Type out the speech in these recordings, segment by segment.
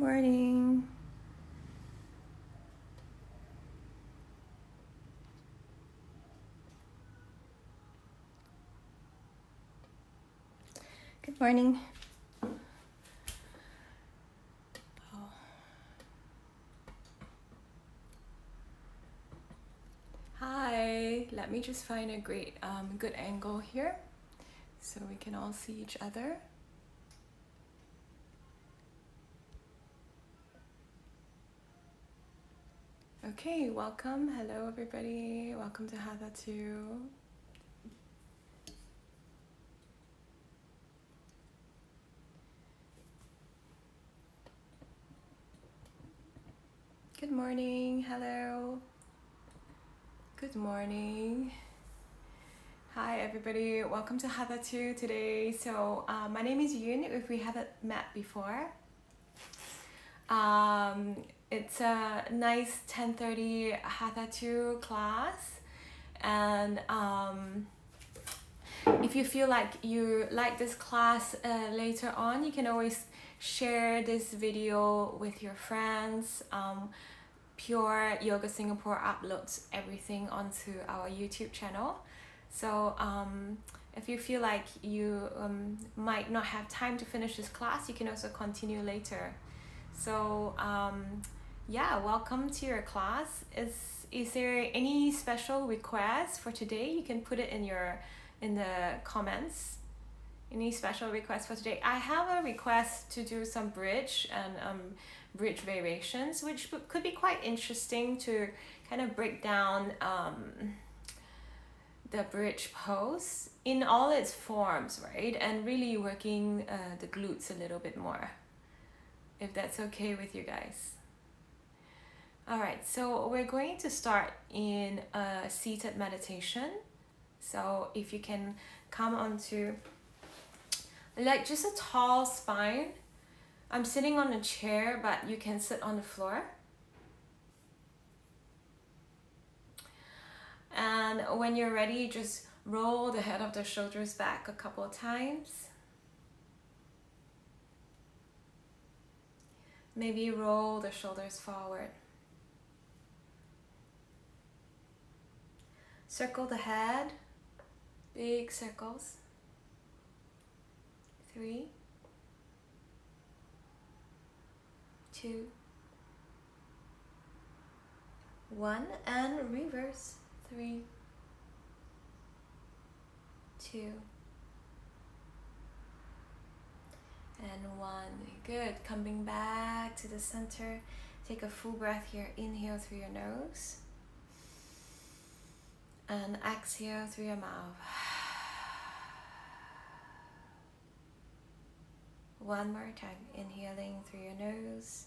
morning. Good morning. Oh. Hi, let me just find a great good angle here so we can all see each other. Okay, welcome. Hello everybody. Welcome to Hatha too. Good morning. Hello. Good morning. Hi everybody. Welcome to Hatha 2 today. So my name is Yun if we haven't met before. It's a nice 10:30 Hatha 2 class, and if you feel like you like this class later on, you can always share this video with your friends. Pure Yoga Singapore uploads everything onto our YouTube channel, so if you feel like you might not have time to finish this class, you can also continue later. So yeah, welcome to your class. Is there any special request for today? You can put it in the comments. Any special request for today? I have a request to do some bridge and bridge variations, which could be quite interesting to kind of break down the bridge pose in all its forms, right? And really working the glutes a little bit more, if that's okay with you guys. All right, so we're going to start in a seated meditation. So if you can come onto like just a tall spine. I'm sitting on a chair, but you can sit on the floor. And when you're ready, just roll the head of the shoulders back a couple of times. Maybe roll the shoulders forward. Circle the head, big circles. 3, 2, 1, and reverse. 3, 2, and 1. Good. Coming back to the center. Take a full breath here. Inhale through your nose. And exhale through your mouth. One more time. Inhaling through your nose.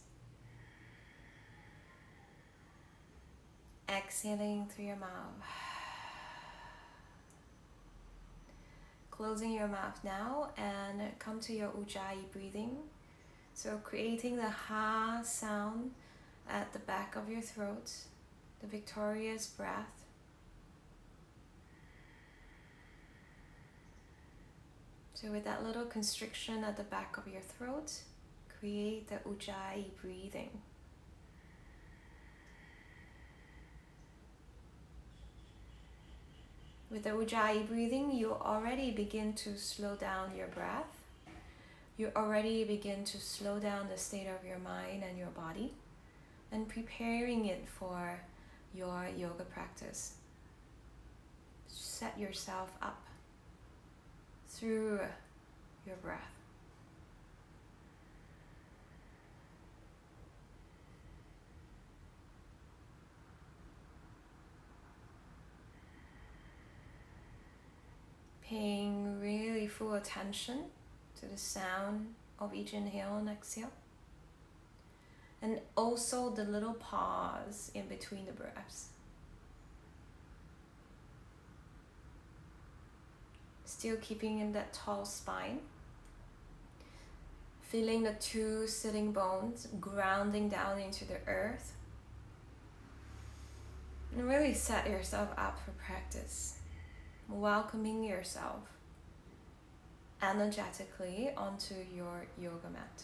Exhaling through your mouth. Closing your mouth now and come to your Ujjayi breathing. So creating the Ha sound at the back of your throat, the victorious breath. So with that little constriction at the back of your throat, create the Ujjayi breathing. With the Ujjayi breathing, you already begin to slow down your breath. You already begin to slow down the state of your mind and your body and preparing it for your yoga practice. Set yourself up through your breath. Paying really full attention to the sound of each inhale and exhale. And also the little pause in between the breaths. Still keeping in that tall spine. Feeling the 2 sitting bones grounding down into the earth. And really set yourself up for practice. Welcoming yourself energetically onto your yoga mat.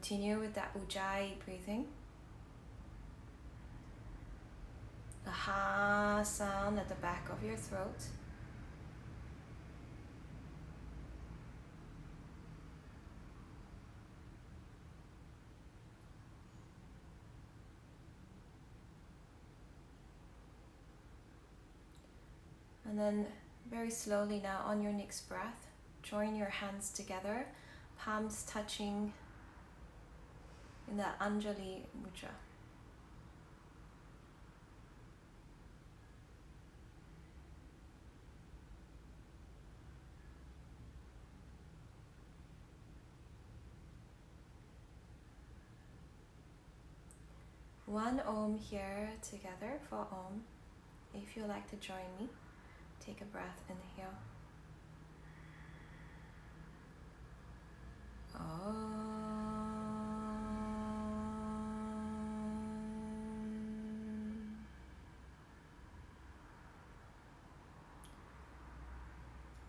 continue with that Ujjayi breathing. The ha sound at the back of your throat. And then very slowly now on your next breath, join your hands together, palms touching in that Anjali Mudra. One Om here together for Om. If you'd like to join me, take a breath, inhale.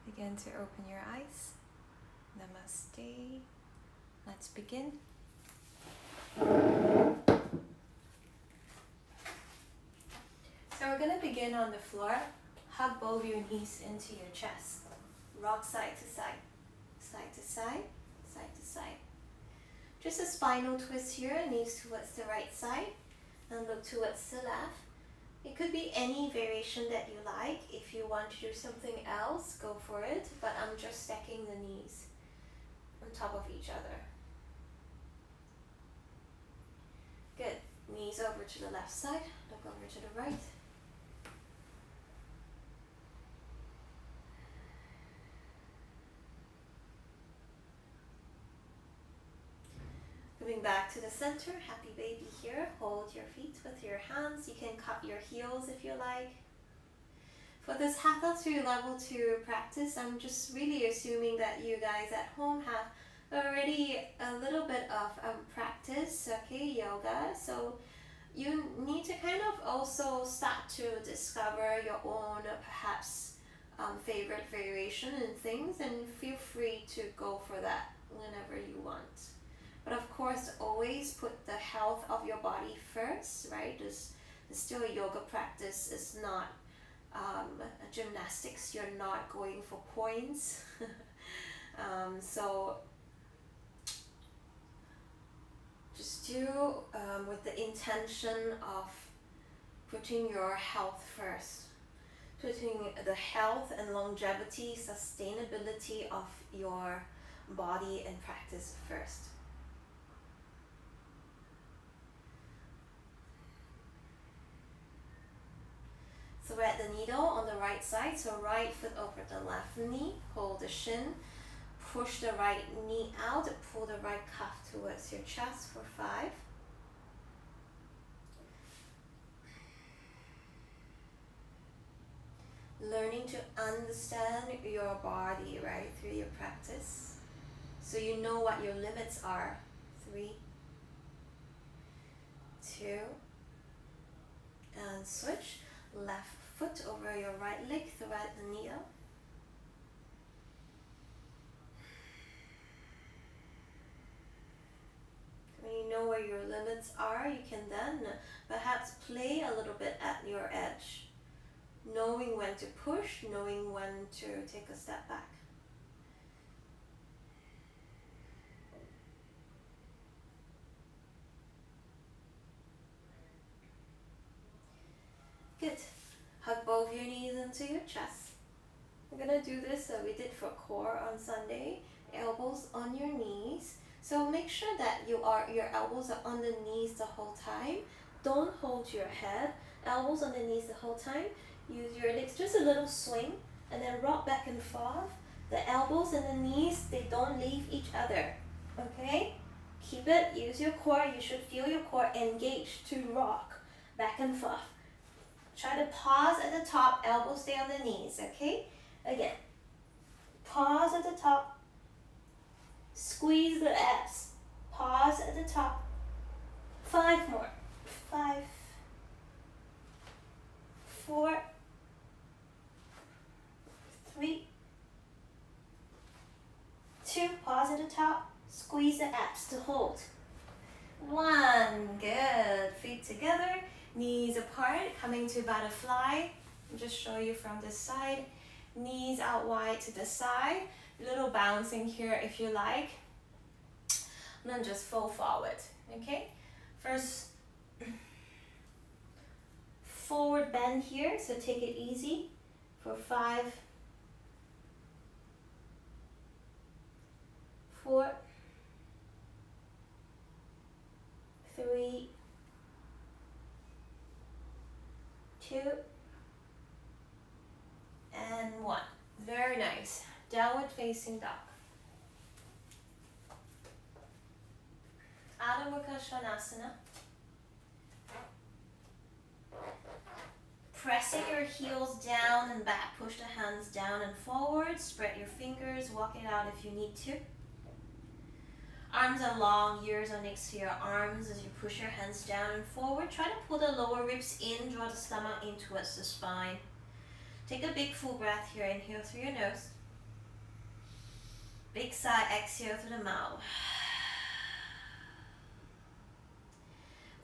Begin to open your eyes. Namaste. Let's begin. So we're going to begin on the floor. Hug both your knees into your chest. Rock side to side. Side to side. Side to side. Just a spinal twist here. Knees towards the right side. And look towards the left. It could be any variation that you like. If you want to do something else, go for it. But I'm just stacking the knees on top of each other. Good. Knees over to the left side. Look over to the right. Moving back to the center, happy baby here. Hold your feet with your hands. You can cup your heels if you like. For this Hatha to level 2 practice, I'm just really assuming that you guys at home have already a little bit of practice, okay, yoga. So you need to kind of also start to discover your own perhaps favorite variation and things, and feel free to go for that whenever you want. But of course, always put the health of your body first, right? It's still a yoga practice. It's not a gymnastics. You're not going for points. So just do with the intention of putting your health first. Putting the health and longevity, sustainability of your body and practice first. Thread the needle on the right side, so right foot over the left knee, hold the shin, push the right knee out, pull the right calf towards your chest for 5. Learning to understand your body, right, through your practice, so you know what your limits are. 3, 2, and switch. Left foot over your right leg, thread the needle. When you know where your limits are, you can then perhaps play a little bit at your edge, knowing when to push, knowing when to take a step back. Good. Hug both your knees into your chest. We're gonna do this we did for core on Sunday. Elbows on your knees. So make sure that your elbows are on the knees the whole time. Don't hold your head. Elbows on the knees the whole time. Use your legs, just a little swing, and then rock back and forth. The elbows and the knees, they don't leave each other. Okay? Keep it. Use your core. You should feel your core engaged to rock back and forth. Try to pause at the top, elbows stay on the knees, okay? Again, pause at the top, squeeze the abs, pause at the top, 5 more, 5, 4, 3, 2, pause at the top, squeeze the abs to hold, 1. Good. Feet together, knees apart, coming to butterfly. I'll just show you from this side. Knees out wide to the side. Little bouncing here if you like. And then just fold forward. Okay? First, forward bend here, so take it easy for 5, 4, 3, 2, and 1. Very nice. Downward facing dog. Adho Mukha Svanasana. Pressing your heels down and back. Push the hands down and forward. Spread your fingers. Walk it out if you need to. Arms are long. Ears are next to your arms as you push your hands down and forward. Try to pull the lower ribs in. Draw the stomach in towards the spine. Take a big full breath here. Inhale through your nose. Big sigh. Exhale through the mouth.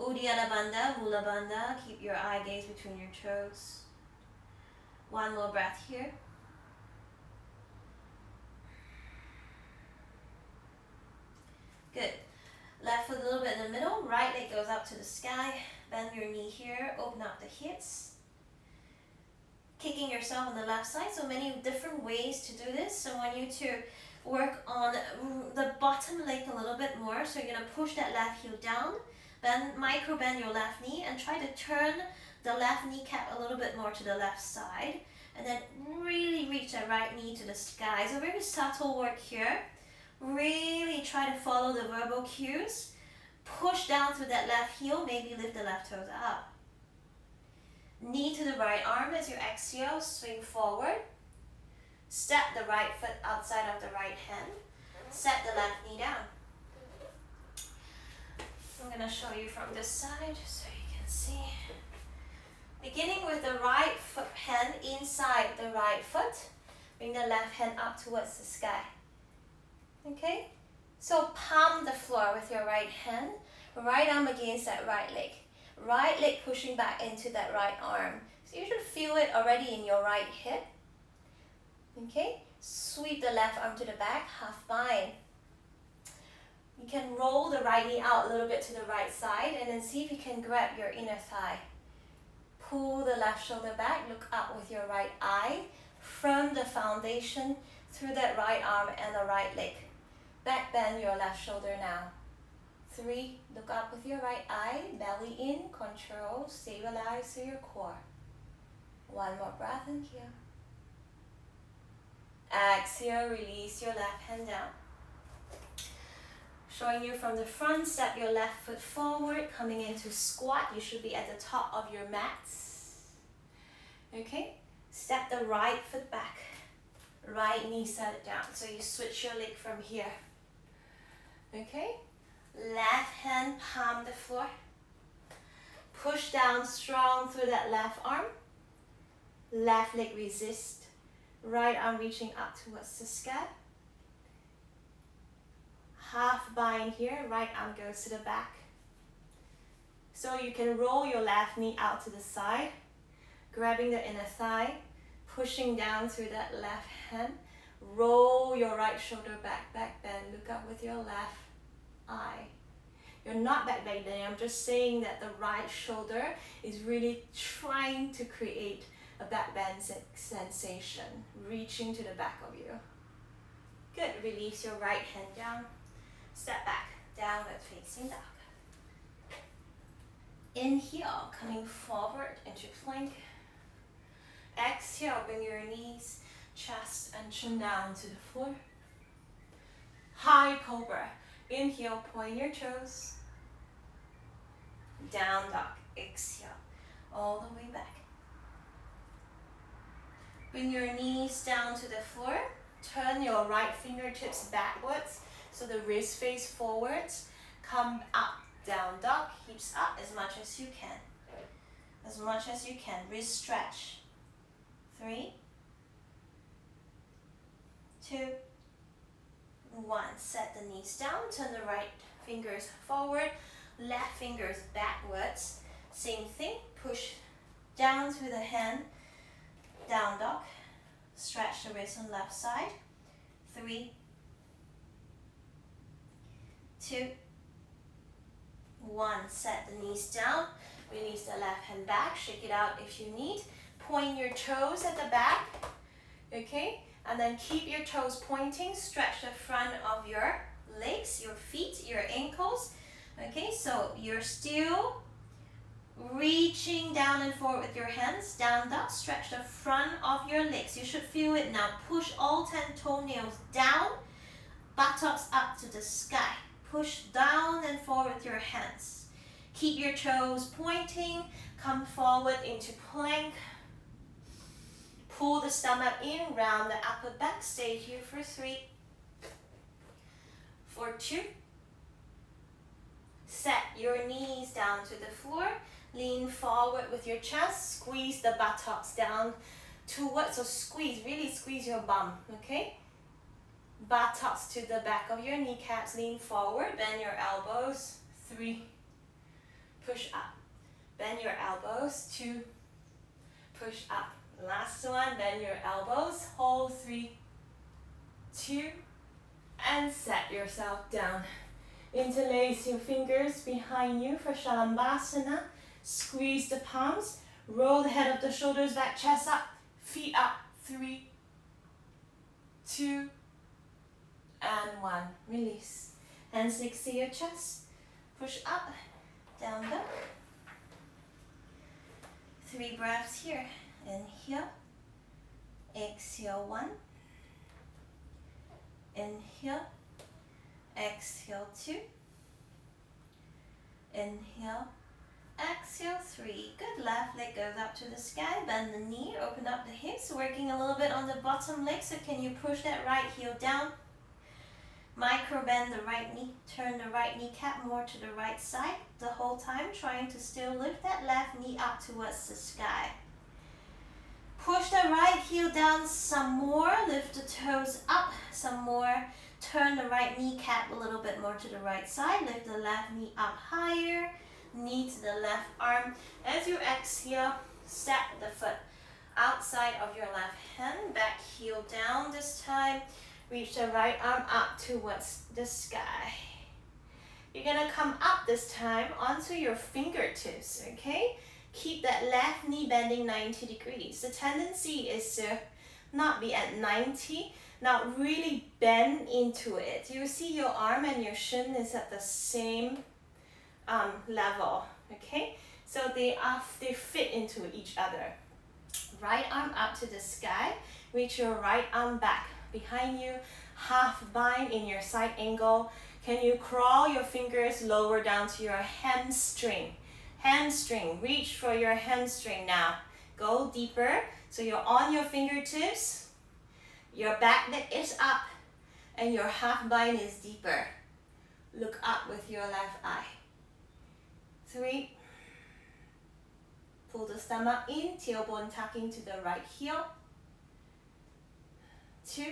Uddiyana Bandha, Mula Bandha. Keep your eye gaze between your toes. One more breath here. Good. Left foot a little bit in the middle. Right leg goes up to the sky. Bend your knee here. Open up the hips. Kicking yourself on the left side. So many different ways to do this. So I want you to work on the bottom leg a little bit more. So you're going to push that left heel down. Micro bend your left knee and try to turn the left kneecap a little bit more to the left side. And then really reach that right knee to the sky. So very subtle work here. Really try to follow the verbal cues. Push down through that left heel. Maybe lift the left toes up. Knee to the right arm as you exhale. Swing forward. Step the right foot outside of the right hand. Set the left knee down. I'm going to show you from this side so you can see. Beginning with the right hand inside the right foot. Bring the left hand up towards the sky. Okay? So palm the floor with your right hand. Right arm against that right leg. Right leg pushing back into that right arm. So you should feel it already in your right hip. Okay? Sweep the left arm to the back, half bind. You can roll the right knee out a little bit to the right side and then see if you can grab your inner thigh. Pull the left shoulder back, look up with your right eye. Firm the foundation through that right arm and the right leg. Back bend your left shoulder now. 3, look up with your right eye, belly in, control, stabilize through your core. 1 more breath in here. Exhale, release your left hand down. Showing you from the front, step your left foot forward, coming into squat. You should be at the top of your mats. Okay? Step the right foot back. Right knee set down. So you switch your leg from here. Okay? Left hand palm the floor. Push down strong through that left arm. Left leg resist. Right arm reaching up towards the sky. Half bind here, right arm goes to the back. So you can roll your left knee out to the side, grabbing the inner thigh, pushing down through that left hand. Roll your right shoulder back, back bend, look up with your left eye. You're not back bending, I'm just saying that the right shoulder is really trying to create a back bend sensation, reaching to the back of you. Good, release your right hand down. Step back, downward facing dog. Inhale, coming forward into plank. Exhale, bring your knees, chest and chin down to the floor. High cobra. Inhale, point your toes. Down dog. Exhale, all the way back. Bring your knees down to the floor. Turn your right fingertips backwards. So the wrist face forwards, come up, down dog, hips up as much as you can. As much as you can, wrist stretch. 3, 2, 1. Set the knees down, turn the right fingers forward, left fingers backwards. Same thing, push down through the hand, down dog. Stretch the wrist on left side. 3, 2, 1. Set the knees down. Release the left hand back. Shake it out if you need. Point your toes at the back. Okay? And then keep your toes pointing. Stretch the front of your legs, your feet, your ankles. Okay? So you're still reaching down and forward with your hands. Down dog. Stretch the front of your legs. You should feel it now. Push all 10 toenails down. Buttocks up to the sky. Push down and forward with your hands. Keep your toes pointing. Come forward into plank. Pull the stomach in, round the upper back. Stay here for 3, for 2. Set your knees down to the floor. Lean forward with your chest. Squeeze the buttocks down towards, so squeeze, really squeeze your bum, okay? Buttocks to the back of your kneecaps. Lean forward, bend your elbows. 3, push up. Bend your elbows. 2, push up. Last one, bend your elbows. Hold. 3, 2, and set yourself down. Interlace your fingers behind you for Shalambhasana. Squeeze the palms. Roll the head of the shoulders back, chest up, feet up. 3, 2, and 1. Release. Hands next to your chest. Push up, down dog. 3 breaths here. Inhale. Exhale. 1. Inhale. Exhale. 2. Inhale. Exhale. 3. Good. Left leg goes up to the sky. Bend the knee. Open up the hips. Working a little bit on the bottom leg. So can you push that right heel down? Micro bend the right knee. Turn the right kneecap more to the right side. The whole time trying to still lift that left knee up towards the sky. Push the right heel down some more. Lift the toes up some more. Turn the right kneecap a little bit more to the right side. Lift the left knee up higher. Knee to the left arm. As you exhale, step the foot outside of your left hand. Back heel down this time. Reach the right arm up towards the sky. You're gonna come up this time onto your fingertips, okay? Keep that left knee bending 90 degrees. The tendency is to not be at 90. Now really bend into it. You see your arm and your shin is at the same level, okay? So they fit into each other. Right arm up to the sky. Reach your right arm back behind you. Half bind in your side angle. Can you crawl your fingers lower down to your hamstring? Hamstring. Reach for your hamstring now. Go deeper. So you're on your fingertips. Your back leg is up. And your half bind is deeper. Look up with your left eye. 3. Pull the stomach in. Tailbone tucking to the right heel. 2.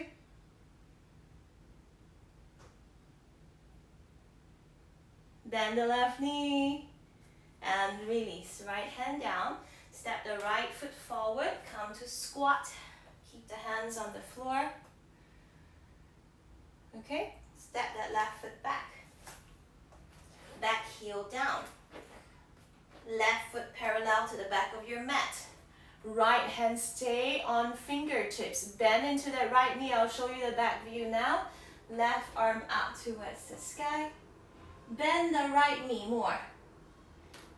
Bend the left knee. And release. Right hand down. Step the right foot forward. Come to squat. Keep the hands on the floor. Okay? Step that left foot back. Back heel down. Left foot parallel to the back of your mat. Right hand stay on fingertips. Bend into that right knee. I'll show you the back view now. Left arm out towards the sky. Bend the right knee more.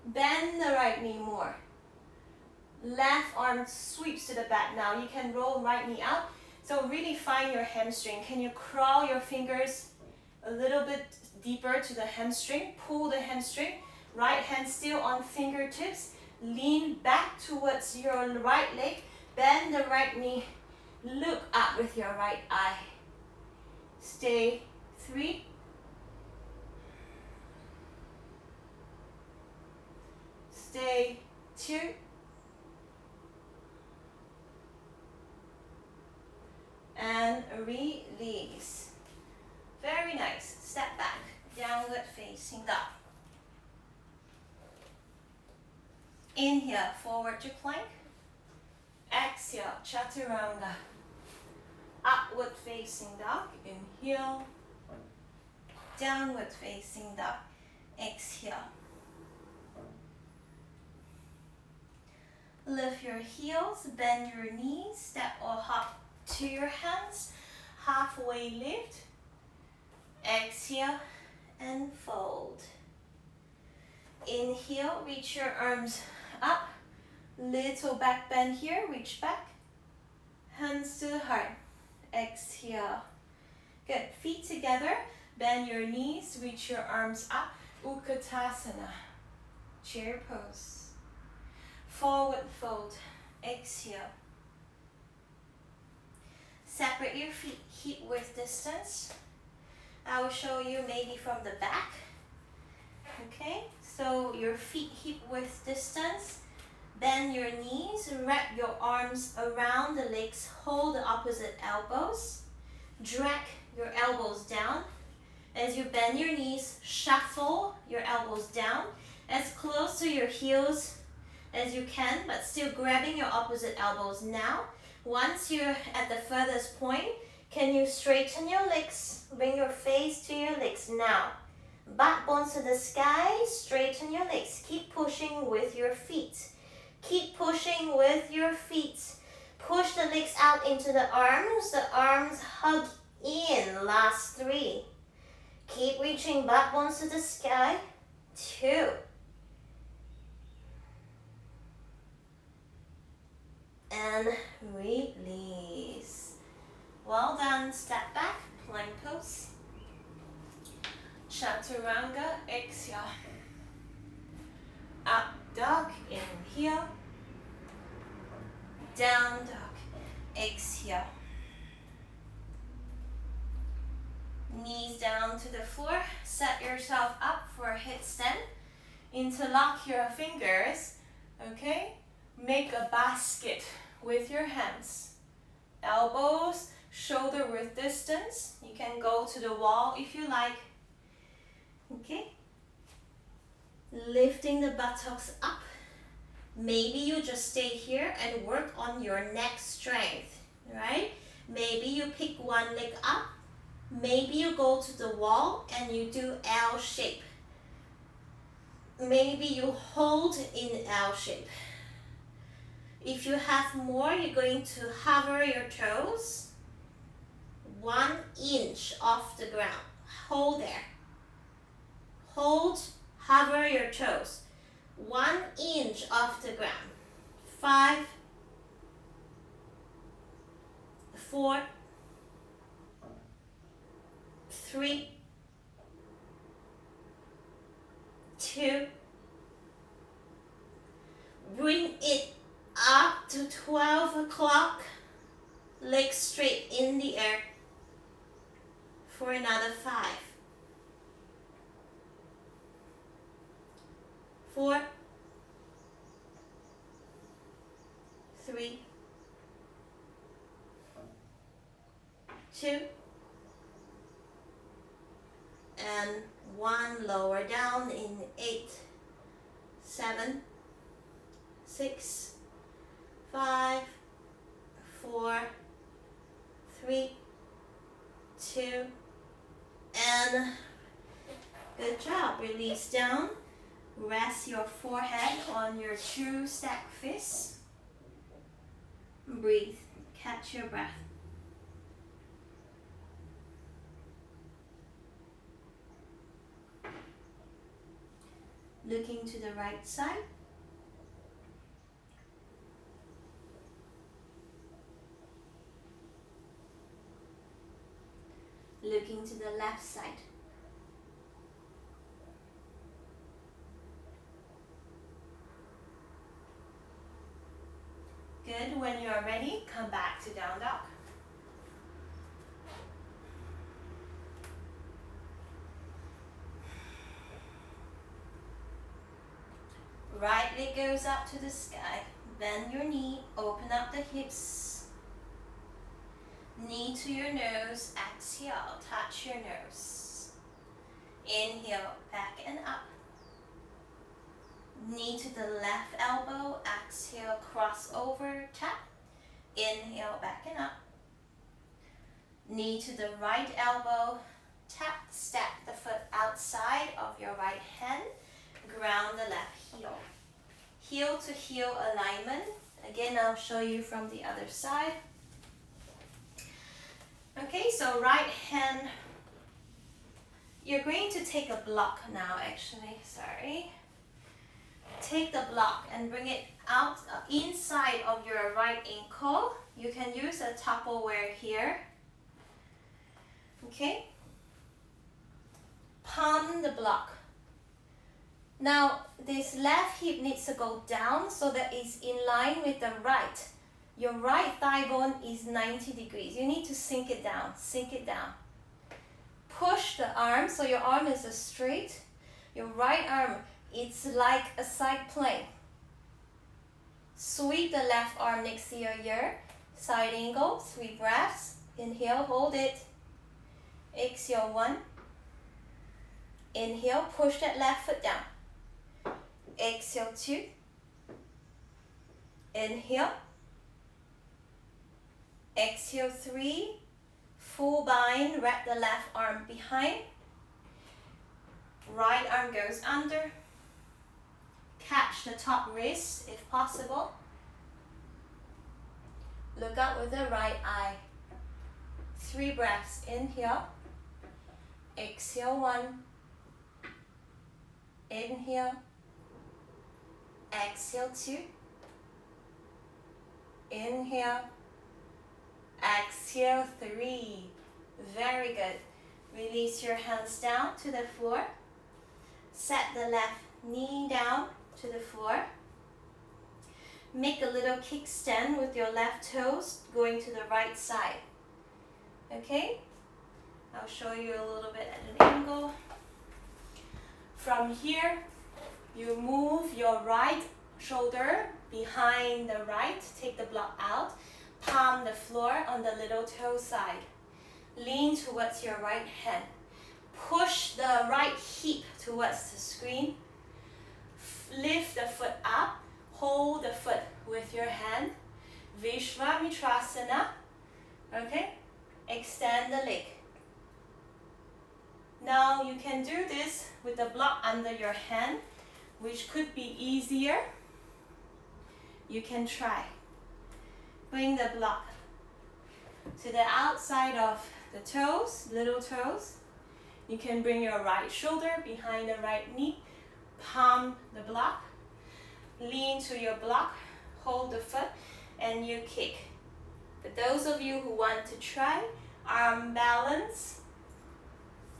Bend the right knee more. Left arm sweeps to the back now. You can roll right knee out. So really find your hamstring. Can you crawl your fingers a little bit deeper to the hamstring? Pull the hamstring. Right hand still on fingertips. Lean back towards your right leg. Bend the right knee. Look up with your right eye. Stay. 3. Stay. 2. And release. Very nice. Step back. Downward facing dog. Inhale, forward to plank. Exhale, chaturanga. Upward facing dog. Inhale. Downward facing dog. Exhale. Lift your heels, bend your knees, step or hop to your hands. Halfway lift. Exhale and fold. Inhale, reach your arms up. Little back bend here, reach back. Hands to the heart. Exhale. Good. Feet together. Bend your knees, reach your arms up. Utkatasana. Chair pose. Forward fold. Exhale. Separate your feet hip width distance. I will show you maybe from the back. Okay, so your feet hip width distance. Bend your knees, wrap your arms around the legs, hold the opposite elbows. Drag your elbows down. As you bend your knees, shuffle your elbows down as close to your heels as you can, but still grabbing your opposite elbows now. Once you're at the furthest point, can you straighten your legs? Bring your face to your legs now. Butt bones to the sky, straighten your legs. Keep pushing with your feet. Keep pushing with your feet. Push the legs out into the arms hug in. Last 3. Keep reaching butt bones to the sky. 2. And release. Well done. Step back, plank pose. Chaturanga, exhale. Up dog, inhale. Down dog, exhale. Knees down to the floor. Set yourself up for a headstand. Interlock your fingers, okay? Make a basket with your hands. Elbows, shoulder width distance. You can go to the wall if you like. Okay. Lifting the buttocks up. Maybe you just stay here and work on your neck strength, right? Maybe you pick one leg up. Maybe you go to the wall and you do L shape. Maybe you hold in L shape. If you have more, you're going to hover your toes 1 inch off the ground. Hold there. Hold, hover your toes 1 inch off the ground. 5, 4, 3, 2. Bring it up to 12 o'clock. Legs straight in the air for another 5, 4, 3, 2, and 1. Lower down in 8, 7, 6, 5, 4, 3, 2, and good job. Release down. Rest your forehead on your true stack fists. Breathe. Catch your breath. Looking to the right side. Looking to the left side. Good. When you are ready, come back to down dog. Right leg goes up to the sky. Bend your knee, open up the hips. Knee to your nose, exhale, touch your nose. Inhale, back and up. Knee to the left elbow, exhale, cross over, tap. Inhale, back and up. Knee to the right elbow, tap, step the foot outside of your right hand, ground the left heel. Heel to heel alignment. Again, I'll show you from the other side. Okay, so right hand, you're going to take a block now actually, sorry. Take the block and bring it out inside of your right ankle. You can use a Tupperware here. Okay. Palm the block. Now this left hip needs to go down so that it's in line with the right. Your right thigh bone is 90 degrees. You need to sink it down, sink it down. Push the arm so your arm is straight. Your right arm, it's like a side plank. Sweep the left arm next to your ear. Side angle, 3 breaths. Inhale, hold it. Exhale, 1. Inhale, push that left foot down. Exhale, 2. Inhale. Exhale, 3. Full bind, wrap the left arm behind. Right arm goes under. Catch the top wrist if possible. Look up with the right eye. 3 breaths. Inhale. Exhale, 1. Inhale. Exhale, 2. Inhale. Exhale, 3. Very good. Release your hands down to the floor. Set the left knee down to the floor. Make a little kickstand with your left toes going to the right side. Okay? I'll show you a little bit at an angle. From here, you move your right shoulder behind the right. Take the block out. Palm the floor on the little toe side. Lean towards your right hand. Push the right hip towards the screen. Lift the foot up. Hold the foot with your hand. Vishwamitrasana. Okay? Extend the leg. Now you can do this with the block under your hand, which could be easier. You can try. Bring the block to the outside of the toes, little toes. You can bring your right shoulder behind the right knee. Palm the block. Lean to your block. Hold the foot and you kick. For those of you who want to try, arm balance.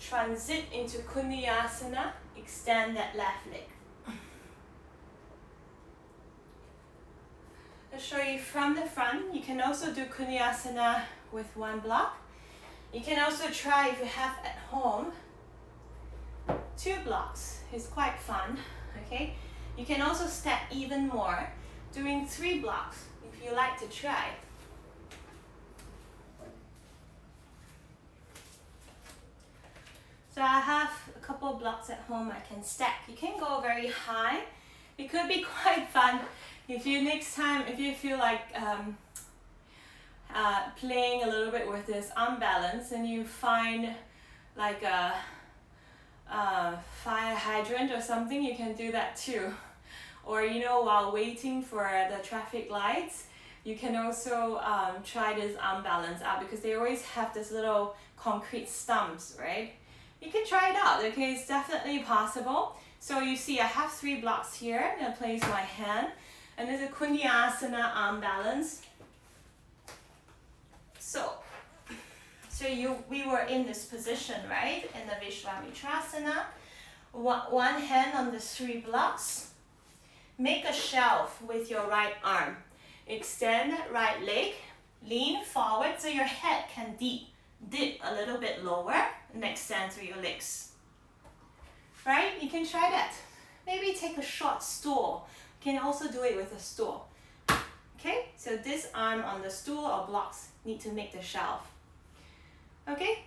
Transit into Kundiasana. Extend that left leg. I'll show you from the front. You can also do Kundiasana with 1 block. You can also try, if you have at home, 2 blocks. It's quite fun. Okay. You can also step even more, doing 3 blocks if you like to try. So I have a couple of blocks at home I can stack. You can go very high. It could be quite fun if you next time, if you feel like playing a little bit with this unbalance and you find like a fire hydrant or something, you can do that too. Or while waiting for the traffic lights, you can also try this unbalance out because they always have this little concrete stumps, right? You can try it out, okay? It's definitely possible. So you see I have 3 blocks here. I'm going to place my hand. And there's a Kundiasana arm balance. So we were in this position, right? In the Vishwamitrasana. One hand on the 3 blocks. Make a shelf with your right arm. Extend that right leg. Lean forward so your head can dip a little bit lower and extend through your legs. Right? You can try that. Maybe take a short stool. You can also do it with a stool. Okay? So this arm on the stool or blocks need to make the shelf. Okay?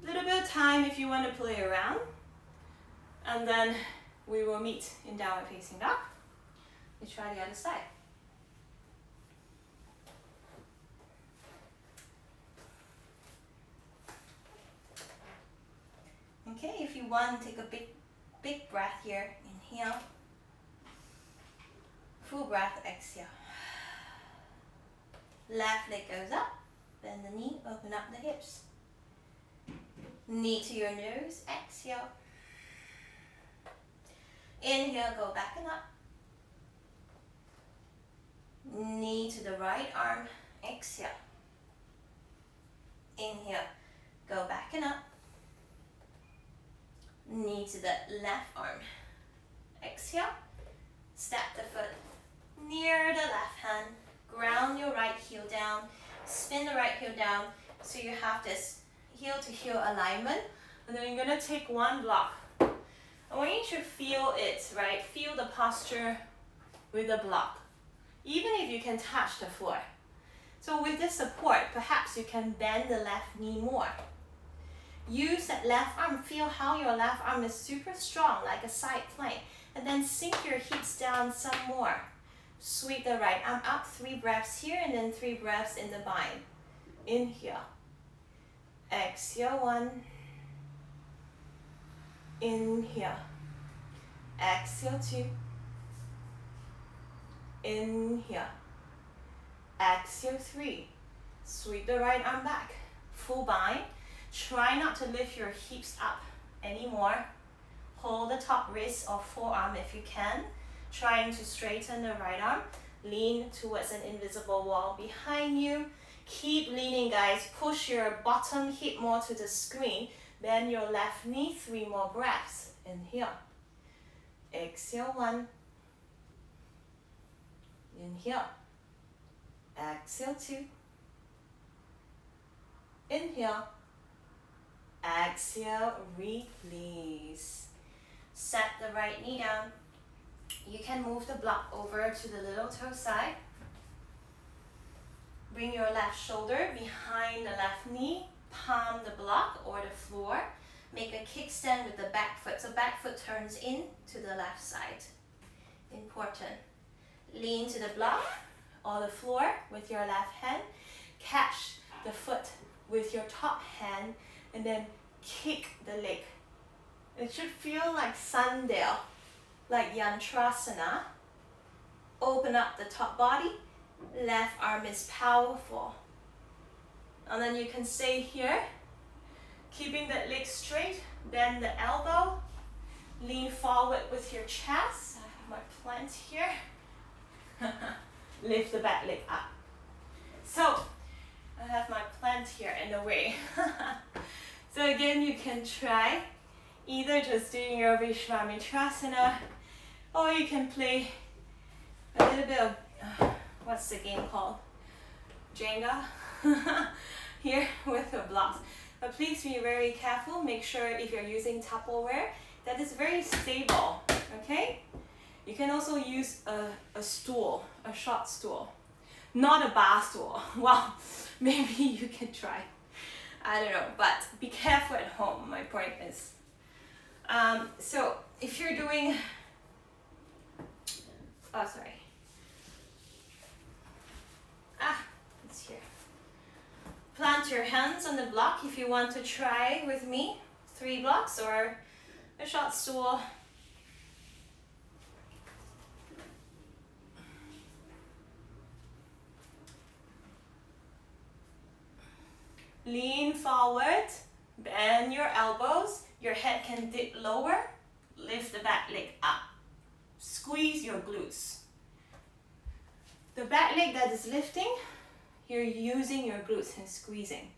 A little bit of time if you want to play around. And then We will meet in downward facing dog. Let's try the other side. Okay, if you want, take a big breath here. Inhale. Full breath, exhale. Left leg goes up. Bend the knee, open up the hips. Knee to your nose, exhale. Inhale, go back and up. Knee to the right arm, exhale. Inhale, go back and up. Knee to the left arm, exhale. Step the foot near the left hand. Ground your right heel down. Spin the right heel down so you have this heel to heel alignment. And then you're going to take one block. I want you to feel it, right? Feel the posture with the block, even if you can touch the floor. So with this support, perhaps you can bend the left knee more. Use that left arm, feel how your left arm is super strong, like a side plank. And then sink your hips down some more. Sweep the right arm up, 3 breaths here, and then 3 breaths in the bind. Inhale. Exhale, 1. Inhale. Exhale, 2. Inhale. Exhale, 3. Sweep the right arm back. Full bind. Try not to lift your hips up anymore. Hold the top wrist or forearm if you can. Trying to straighten the right arm. Lean towards an invisible wall behind you. Keep leaning, guys. Push your bottom hip more to the screen. Bend your left knee. 3 more breaths. Inhale. Exhale, 1. Inhale. Exhale, 2. Inhale. Exhale, release. Set the right knee down. You can move the block over to the little toe side. Bring your left shoulder behind the left knee. Palm the block or the floor. Make a kickstand with the back foot. So back foot turns in to the left side. Important. Lean to the block or the floor with your left hand. Catch the foot with your top hand and then kick the leg. It should feel like sundial, like Yantrasana. Open up the top body. Left arm is powerful. And then you can stay here, keeping that leg straight. Bend the elbow. Lean forward with your chest. I have my plant here. Lift the back leg up. So, I have my plant here in the way. So again, you can try either just doing your Vishvamitrasana, or you can play a little bit of, what's the game called? Jenga? Here with the blocks. But please be very careful. Make sure if you're using Tupperware that it's very stable, okay? You can also use a stool, a short stool, not a bar stool. Well, maybe you can try. I don't know, but be careful at home, my point is. So if you're doing, it's here. Plant your hands on the block if you want to try with me. 3 blocks or a short stool. Lean forward, bend your elbows, your head can dip lower, lift the back leg up. Squeeze your glutes. The back leg that is lifting, you're using your glutes and squeezing.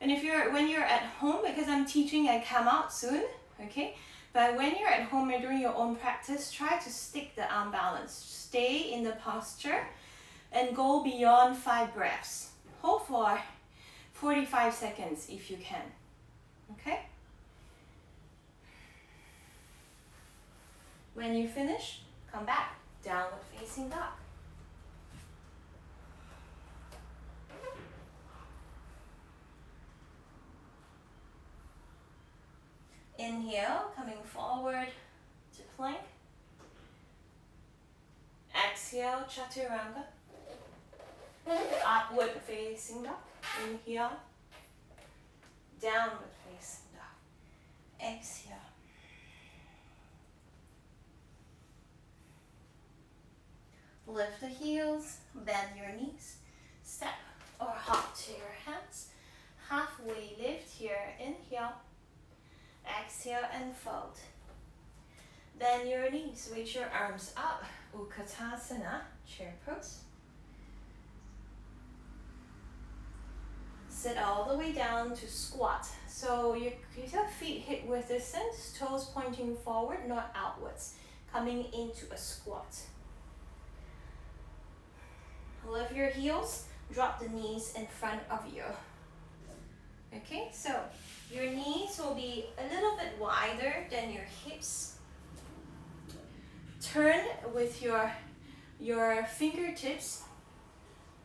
And when you're at home, because I'm teaching I come out soon, okay? But when you're at home and doing your own practice, try to stick the arm balance. Stay in the posture and go beyond 5 breaths. Hold for 45 seconds if you can, okay? When you finish, come back, downward facing dog. Inhale, coming forward, to plank. Exhale, chaturanga. Upward facing dog. Inhale. Downward facing dog. Exhale. Lift the heels, bend your knees. Step or hop to your hands. Halfway lift here. Inhale. Exhale and fold. Bend your knees, reach your arms up. Utkatasana, chair pose. Sit all the way down to squat. So your feet hip width distance, toes pointing forward, not outwards. Coming into a squat. Lift your heels, drop the knees in front of you. Okay, so your knees will be a little bit wider than your hips. Turn with your fingertips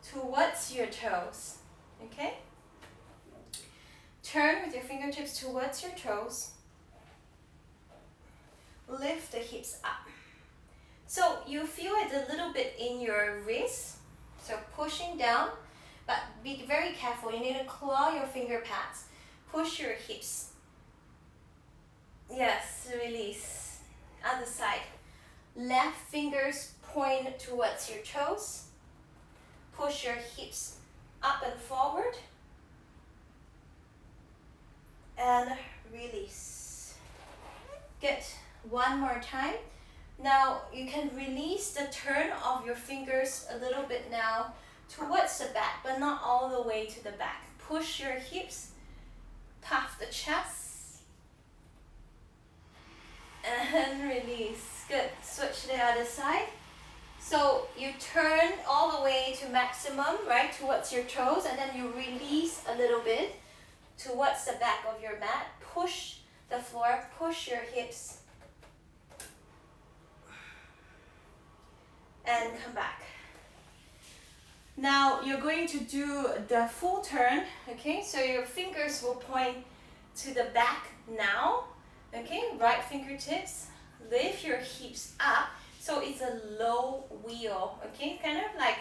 towards your toes. Okay? Turn with your fingertips towards your toes. Lift the hips up. So you feel it a little bit in your wrist. So pushing down, but be very careful. You need to claw your finger pads. Push your hips. Yes, release. Other side. Left fingers point towards your toes. Push your hips up and forward. And release. Good. One more time. Now you can release the turn of your fingers a little bit now towards the back, but not all the way to the back. Push your hips, puff the chest, and release. Good. Switch to the other side. So you turn all the way to maximum, right, towards your toes, and then you release a little bit towards the back of your mat. Push the floor, push your hips, and come back. Now you're going to do the full turn, okay? So your fingers will point to the back now, okay? Right fingertips, lift your hips up. So it's a low wheel, okay? Kind of like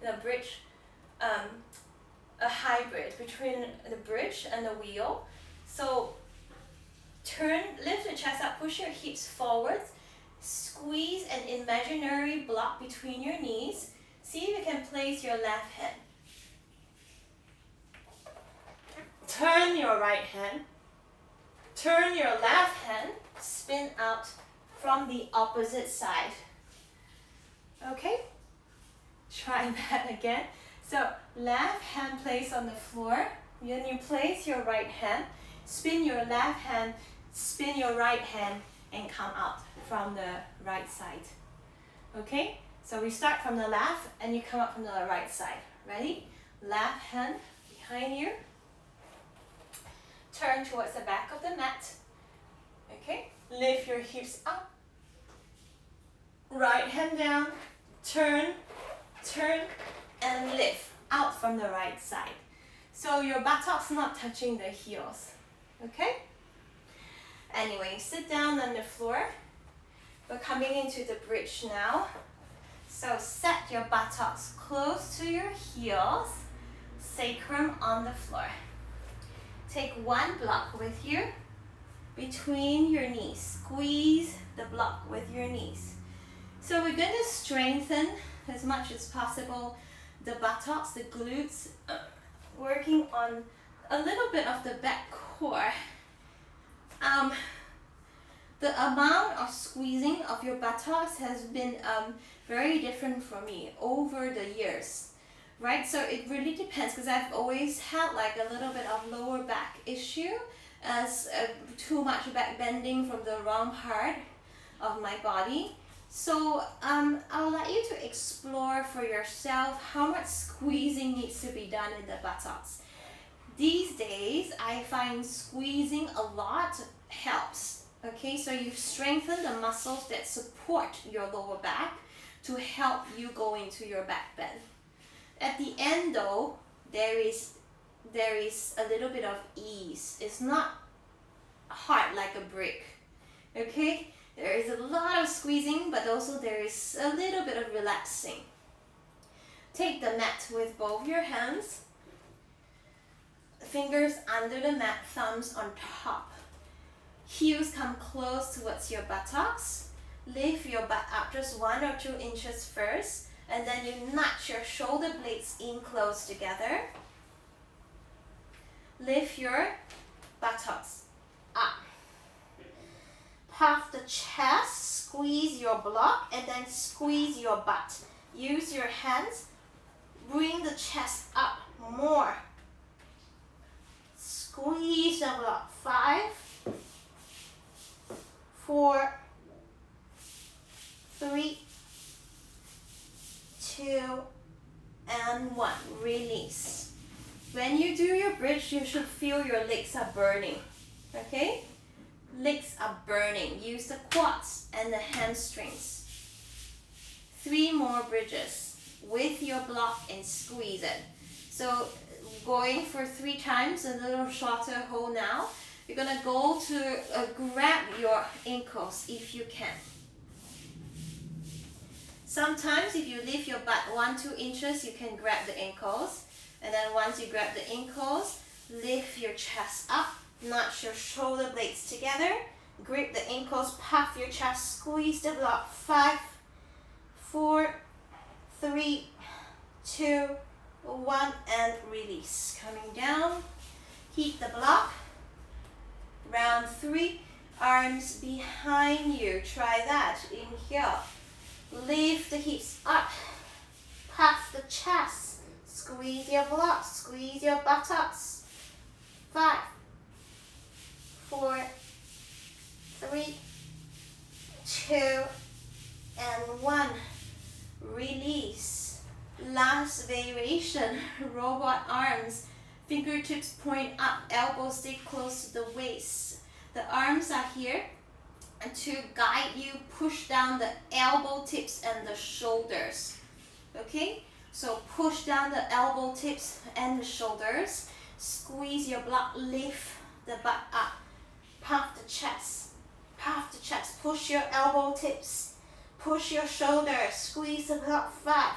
a bridge, a hybrid between the bridge and the wheel. So turn, lift the chest up, push your hips forward. Squeeze an imaginary block between your knees. See if you can place your left hand. Turn your right hand. Turn your left hand. Spin out from the opposite side. Okay? Try that again. So left hand placed on the floor. Then you place your right hand. Spin your left hand. Spin your right hand and come out from the right side. Okay? So we start from the left and you come up from the right side. Ready? Left hand behind you. Turn towards the back of the mat. Okay? Lift your hips up. Right hand down. Turn, turn, and lift out from the right side. So your buttocks not touching the heels. Okay? Anyway, sit down on the floor. We're coming into the bridge now. So set your buttocks close to your heels, sacrum on the floor. Take one block with you between your knees. Squeeze the block with your knees. So we're going to strengthen as much as possible the buttocks, the glutes, working on a little bit of the back core. The amount of squeezing of your buttocks has been very different for me over the years, right? So it really depends because I've always had like a little bit of lower back issue as too much back bending from the wrong part of my body. So I'll let you to explore for yourself how much squeezing needs to be done in the buttocks. These days, I find squeezing a lot helps. Okay, so you strengthen the muscles that support your lower back to help you go into your back bend. At the end though, there is a little bit of ease. It's not hard like a brick. Okay? There is a lot of squeezing, but also there is a little bit of relaxing. Take the mat with both your hands. Fingers under the mat, thumbs on top. Heels come close towards your buttocks. Lift your butt up just 1 or 2 inches first, and then you nudge your shoulder blades in close together. Lift your buttocks up. Puff the chest, squeeze your block, and then squeeze your butt. Use your hands, bring the chest up more. Squeeze the block. 5, 4, 3, 2, and 1. Release. When you do your bridge, you should feel your legs are burning. Okay? Legs are burning. Use the quads and the hamstrings. 3 more bridges with your block and squeeze it. So going for 3 times, a little shorter hold now. You're gonna go to grab your ankles if you can. Sometimes if you lift your butt 1-2 inches, you can grab the ankles. And then once you grab the ankles, lift your chest up, nudge your shoulder blades together, grip the ankles, puff your chest, squeeze the block. 5, 4, 3, 2, 1, and release. Coming down, keep the block. Round 3, arms behind you. Try that. Inhale. Lift the hips up. Puff the chest. Squeeze your block. Squeeze your buttocks. 5, 4, 3, 2, and 1. Release. Last variation. Robot arms. Fingertips point up, elbows stay close to the waist. The arms are here to guide you, push down the elbow tips and the shoulders. Okay? So push down the elbow tips and the shoulders. Squeeze your block, lift the butt up. Puff the chest. Puff the chest. Push your elbow tips. Push your shoulders. Squeeze the block. 5.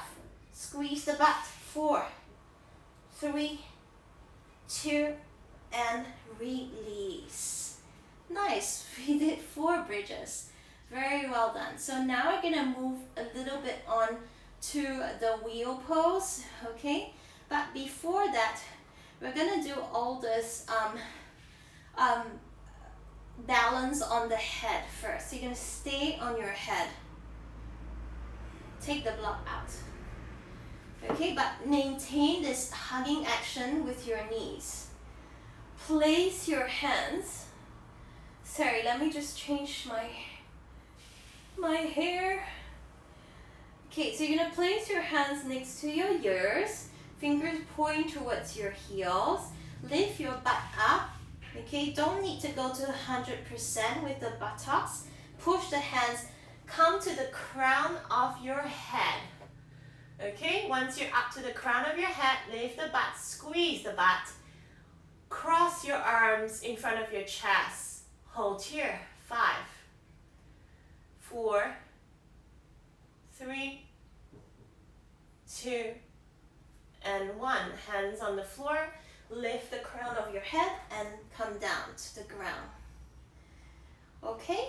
Squeeze the butt. 4, 3, 2, and release. Nice. We did 4 bridges. Very well done. So now we're gonna move a little bit on to the wheel pose, okay? But before that, we're gonna do all this balance on the head first. So you're gonna stay on your head. Take the block out. Okay, but maintain this hugging action with your knees. Place your hands. Sorry, let me just change my hair. Okay, so you're gonna place your hands next to your ears. Fingers point towards your heels. Lift your butt up. Okay, don't need to go to 100% with the buttocks. Push the hands. Come to the crown of your head. Okay, once you're up to the crown of your head, lift the butt, squeeze the butt. Cross your arms in front of your chest. Hold here. 5, 4, 3, 2, and 1. Hands on the floor. Lift the crown of your head and come down to the ground. Okay?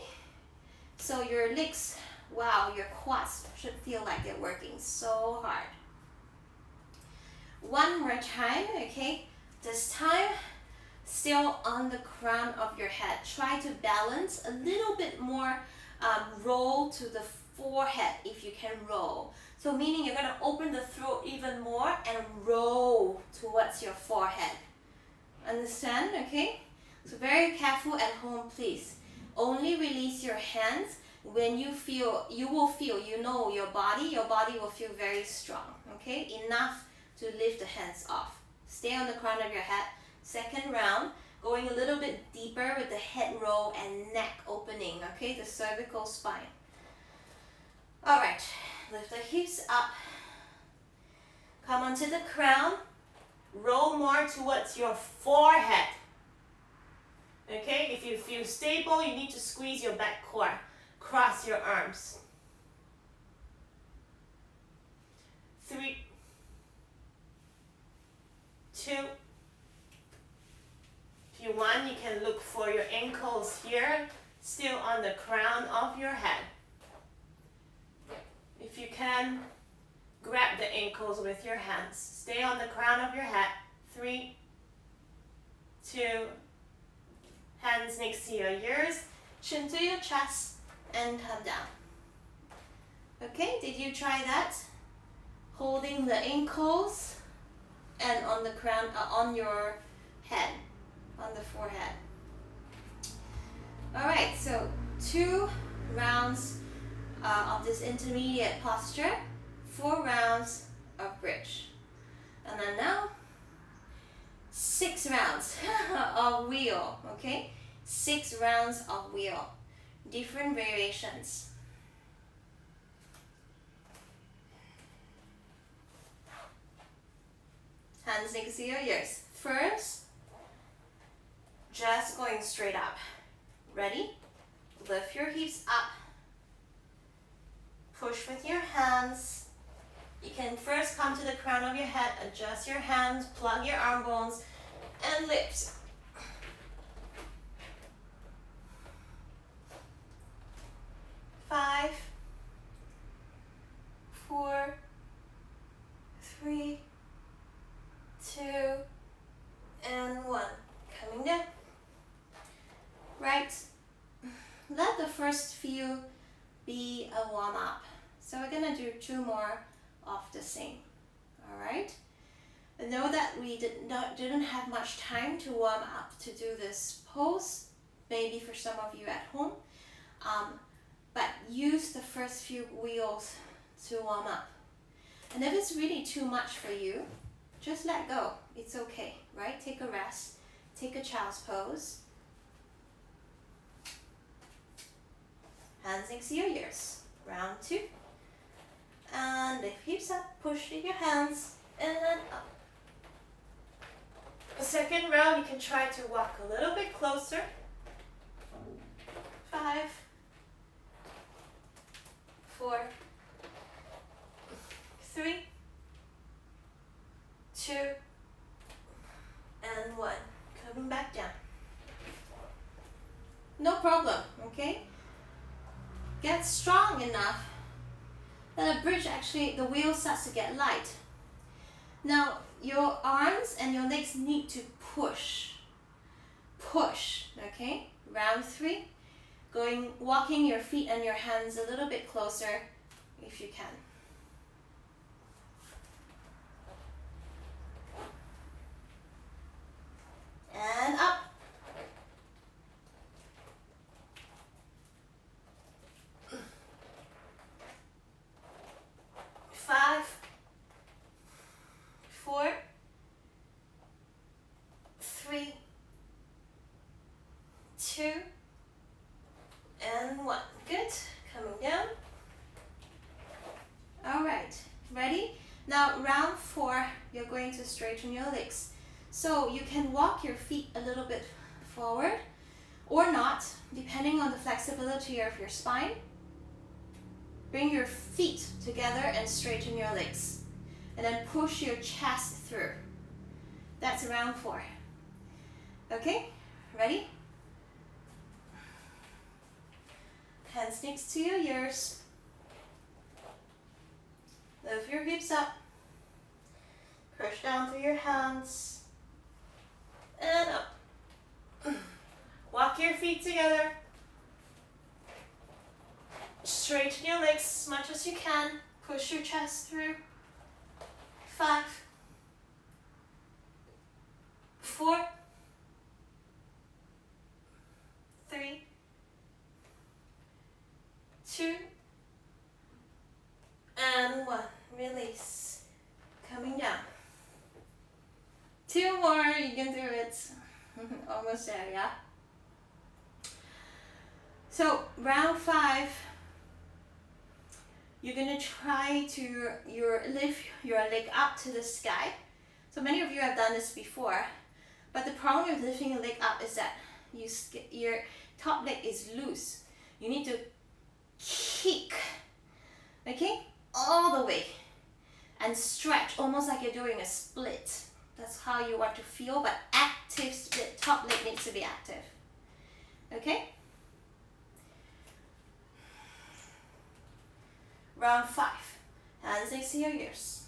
So your legs, wow, your quads should feel like they're working so hard. One more time, okay? This time, still on the crown of your head. Try to balance a little bit more, roll to the forehead if you can roll. So meaning you're gonna open the throat even more and roll towards your forehead. Understand, okay? So very careful at home, please. Only release your hands when you feel, you know your body will feel very strong, okay? Enough to lift the hands off. Stay on the crown of your head. Second round, going a little bit deeper with the head roll and neck opening, okay? The cervical spine. All right, lift the hips up. Come onto the crown. Roll more towards your forehead. Okay, if you feel stable, you need to squeeze your back core. cross your arms. 3, 2. If you want, you can look for your ankles here, still on the crown of your head. If you can, grab the ankles with your hands. Stay on the crown of your head. 3, 2. Hands next to your ears, chin to your chest, and come down. Okay, did you try that? Holding the ankles and on the crown, on your head, on the forehead. All right, so 2 rounds of this intermediate posture, 4 rounds of bridge. And then now, 6 rounds of wheel, okay? 6 rounds of wheel, different variations. Hands next to your ears. First, just going straight up. Ready? Lift your hips up. Push with your hands. You can first come to the crown of your head, adjust your hands, plug your arm bones, and lift. 5, 4, 3, 2, and 1. Coming down. Right. Let the first few be a warm up. So we're gonna do 2 more of the same. All right. I know that we didn't have much time to warm up to do this pose, maybe for some of you at home, but use the first few wheels to warm up. And if it's really too much for you, just let go. It's okay, right? Take a rest, take a child's pose. Hands next to your ears. Round 2. And lift hips up, push in your hands, and then up. The second round, you can try to walk a little bit closer. 5, 4, 3, 2, and 1. Coming back down. No problem, okay? Get strong enough that the bridge actually, the wheel starts to get light. Now, your arms and your legs need to push. Push, okay? Round 3. Walking your feet and your hands a little bit closer if you can. And up. Five, 4, 3, 2, and 1. Good. Coming down. All right. Ready? Now, round 4, you're going to straighten your legs. So you can walk your feet a little bit forward or not, depending on the flexibility of your spine. Bring your feet together and straighten your legs. And then push your chest through. That's round 4. Okay? Ready? Hands next to your ears. Lift your hips up. Push down through your hands. And up. Walk your feet together. Straighten your legs as much as you can. Push your chest through. 5, 4, 3, 2, and 1. Release. Coming down. 2 more. You can do it. Almost there, yeah? So, round 5. You're going to try to lift your leg up to the sky. So many of you have done this before, but the problem with lifting your leg up is that your top leg is loose. You need to kick, okay, all the way, and stretch, almost like you're doing a split. That's how you want to feel, but active split. Top leg needs to be active, okay? Round 5. Hands next to your ears.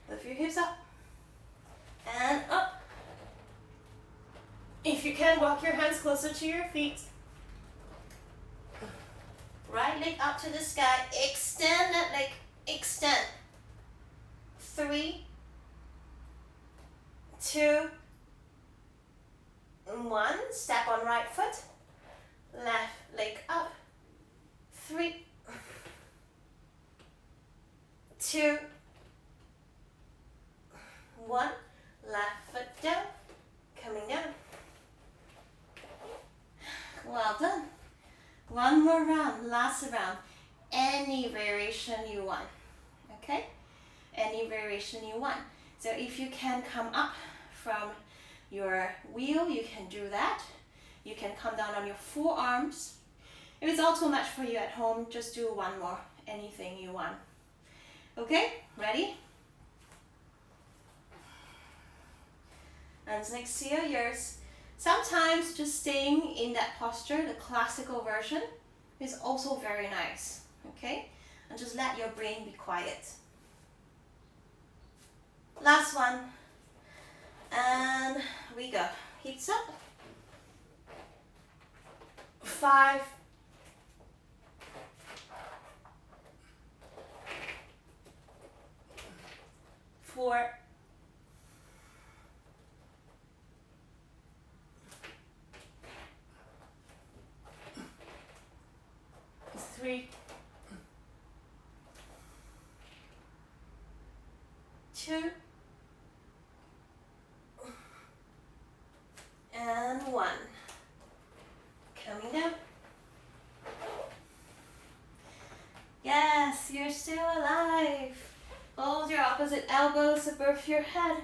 Lift your hips up and up. If you can, walk your hands closer to your feet. Right leg up to the sky. Extend that leg. Extend. 3, 2, 1. Step on right foot. Left leg up. 3, 2, 1. Left foot down. Coming down. Well done. One more round, last round. Any variation you want, okay? Any variation you want. So if you can come up from your wheel, you can do that. You can come down on your forearms. If it's all too much for you at home, just do one more, anything you want. Okay, ready? Hands next to your ears. Sometimes just staying in that posture, the classical version, is also very nice, okay? And just let your brain be quiet. Last one. And we go. Hips up. 5, 4, 3, 2, and 1. Coming down. Yes, you're still alive. Hold your opposite elbows above your head.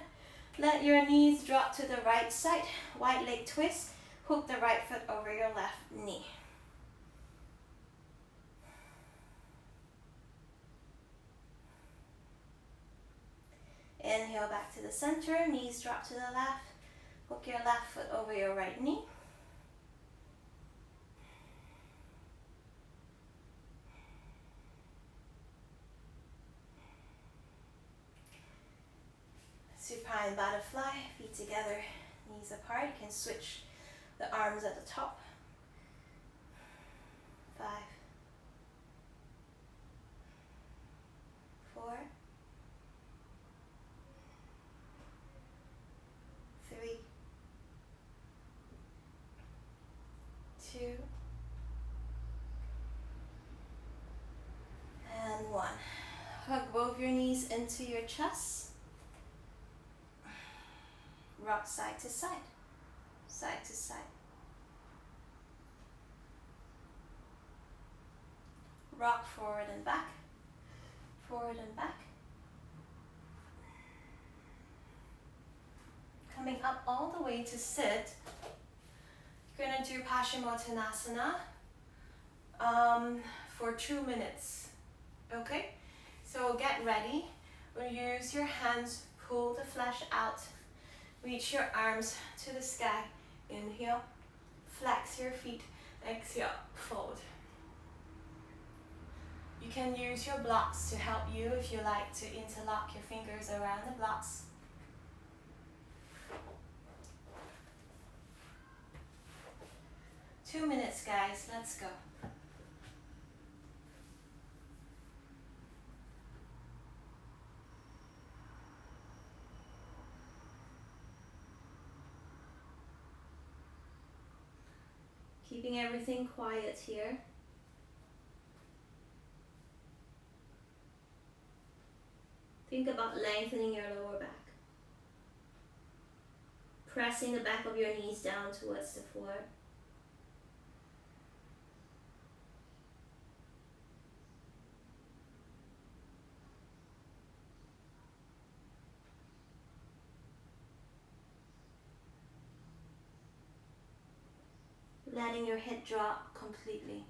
Let your knees drop to the right side. Wide leg twist. Hook the right foot over your left knee. Inhale back to the center. Knees drop to the left. Hook your left foot over your right knee. Supine butterfly, feet together, knees apart. You can switch the arms at the top. 5, 4, 3, 2, and 1. Hug both your knees into your chest. Rock side to side, side to side. Rock forward and back, forward and back. Coming up all the way to sit. You're gonna do Paschimottanasana for 2 minutes, okay? So get ready. We'll use your hands, pull the flesh out. Reach your arms to the sky. Inhale, flex your feet. Exhale, fold. You can use your blocks to help you if you like to interlock your fingers around the blocks. Two minutes, guys. Let's go. Keeping everything quiet here. Think about lengthening your lower back. Pressing the back of your knees down towards the floor. Letting your head drop completely.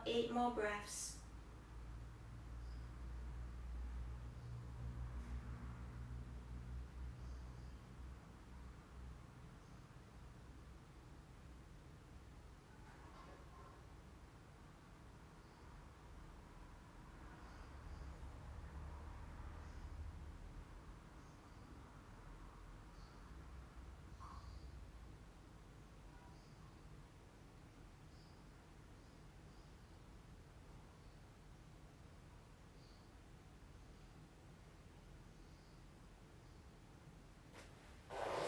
8 more breaths.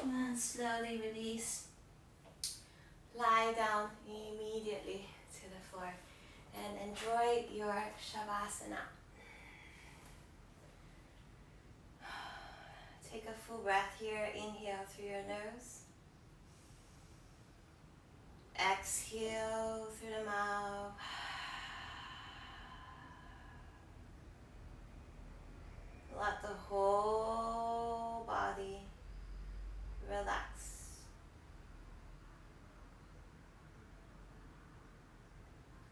And slowly release. Lie down immediately to the floor and enjoy your Shavasana. Take a full breath here. Inhale through your nose. Exhale through the mouth. Let the whole body relax.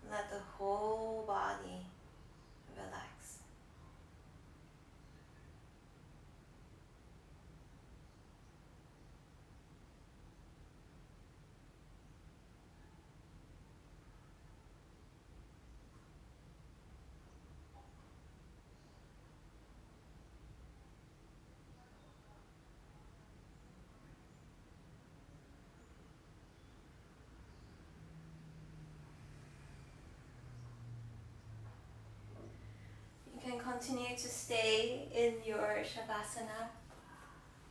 Let the whole body relax. You can continue to stay in your Shavasana,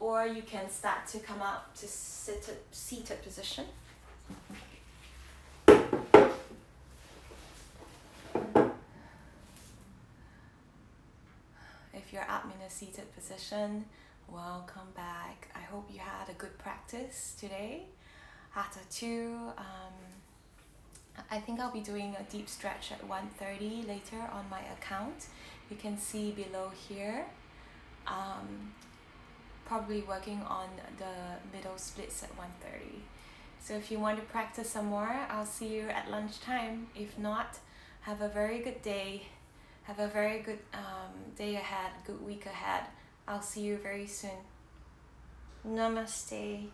or you can start to come up to seated position. If you're up in a seated position, welcome back. I hope you had a good practice today. Hatha 2. I think I'll be doing a deep stretch at 1:30 later on my account. You can see below here. Probably working on the middle splits at 1:30. So if you want to practice some more, I'll see you at lunchtime. If not, have a very good day. Have a very good day ahead, good week ahead. I'll see you very soon. Namaste.